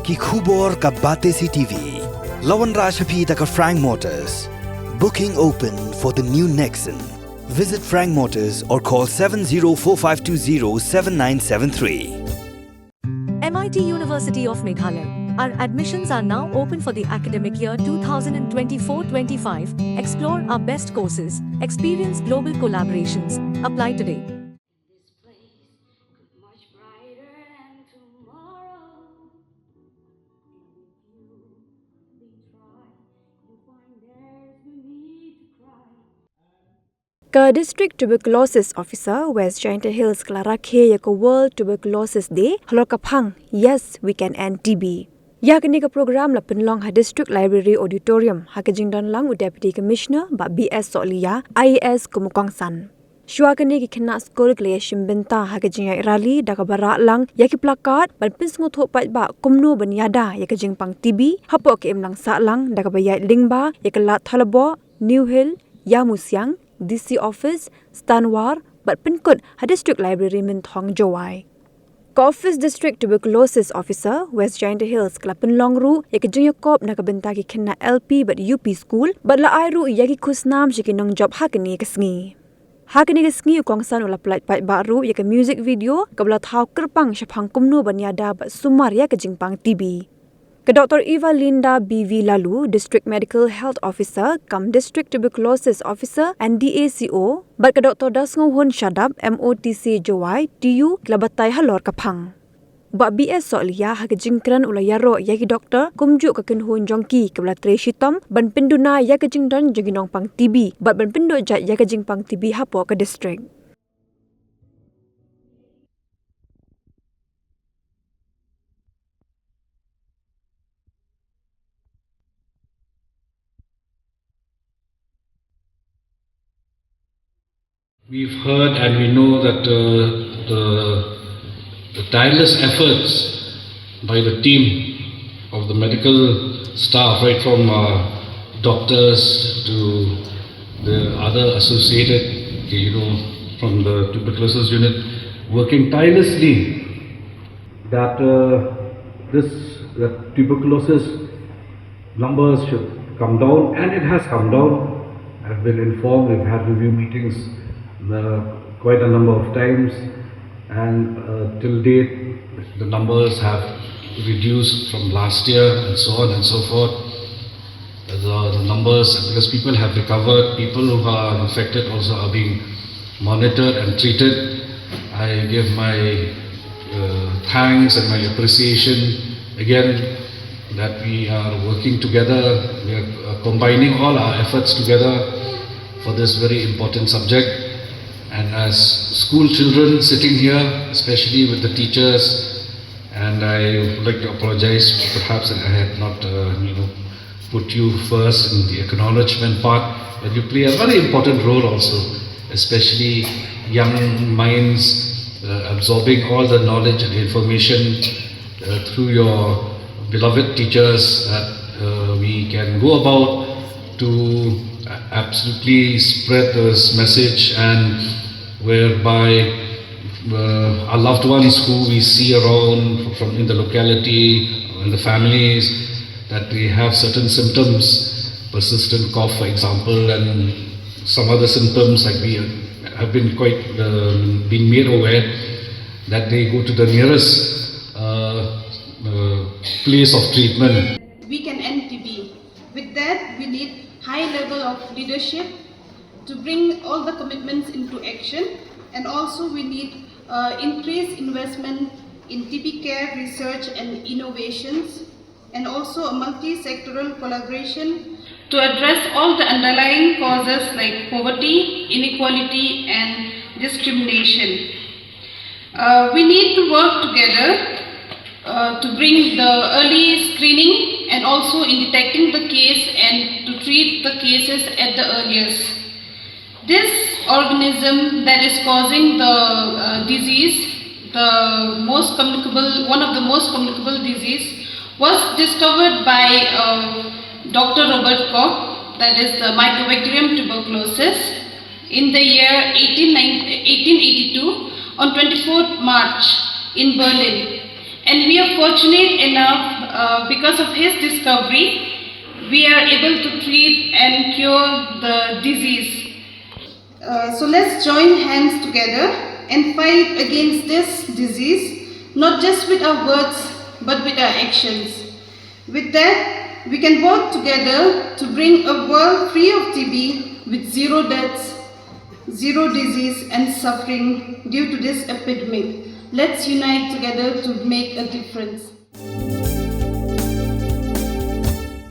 ki khubor ka bate si TV. Lawan Rashaphi taka Frank Motors. Booking open for the new Nexon. Visit Frank Motors or call 7045207973. MIT University of Meghalaya. Our admissions are now open for the academic year 2024-25. Explore our best courses, experience global collaborations. Apply today. This place much brighter than tomorrow. And if you try, you find there's no need to cry. Ka District Tuberculosis Officer West Jait Hills Clara Khiah ka World Tuberculosis Day halor kapang yes we can end TB. Ya kini ka program la penlong ha District Library Auditorium ha ka jingdon lang u Deputy Commissioner ba BS Solia IAS Kumukong San. Shua kini ki kena school kle Shimbenta ha ka jingai rally da ka bara lang ya ki plakat ban pins ngot ho pat ba kumno ban yada ya ka Jingpang TB hapo ki imlang sa lang da ka bayai lingba ya ka lat thalabo New Hill ya Musyang DC Office Stanwar bat pinkut ha District Library min thong jawai. Office District Tuberculosis Officer West Jait Hills Klapen Longru yakijung yakop nakabenta ki kena LP but UP school but la airu yaki kusnam shikinong job hakini kasngi. Hakini kasngi ukongsan ula plat pat baru yaka music video kabla thau kerpang shapang kumno banyada but sumar yaka Jingpang TB. Ke Dr. Eva Linda BV Lalu, District Medical Health Officer, kam District Tuberculosis Officer and DACO, bat ke Dr. Dasngo Hun Shadab, MOTC Jowai, TU, kelabatai halor kapang. Bak BS Solia ha ke jingkran ula Ïaroh yaki doktor, kumjuk ke kenhun jongki kebla Shitom, ban Pynduh na ya ke jingdon joginong pang TB, bat ban Pynduh Jait ya ke Jingpang TB hapo ke district. We've heard and we know that the tireless efforts by the team of the medical staff, right from doctors to the other associated, from the tuberculosis unit, working tirelessly that the tuberculosis numbers should come down, and it has come down. I've been informed, we've had review meetings quite a number of times, and till date the numbers have reduced from last year and so on and so forth. The numbers, because people have recovered, people who are infected also are being monitored and treated. I give my thanks and my appreciation again that we are working together, we are combining all our efforts together for this very important subject. And as school children sitting here, especially with the teachers, and I would like to apologize, perhaps I had not put you first in the acknowledgement part, but you play a very important role also, especially young minds absorbing all the knowledge and information through your beloved teachers that we can go about to absolutely spread this message, and whereby our loved ones who we see around from in the locality and the families, that they have certain symptoms, persistent cough for example, and some other symptoms, like we have been quite been made aware that they go to the nearest place of treatment. We can end TB. With that, we need high level of leadership to bring all the commitments into action, and also we need increased investment in TB care research and innovations, and also a multi-sectoral collaboration to address all the underlying causes like poverty, inequality and discrimination. We need to work together to bring the early screening and also in detecting the case and to treat the cases at the earliest. This organism that is causing the disease, one of the most communicable disease, was discovered by Dr. Robert Koch, that is the Mycobacterium tuberculosis, in the year 1882 on 24th March in Berlin. And we are fortunate enough because of his discovery, we are able to treat and cure the disease. So let's join hands together and fight against this disease, not just with our words, but with our actions. With that, we can work together to bring a world free of TB with zero deaths, zero disease and suffering due to this epidemic. Let's unite together to make a difference.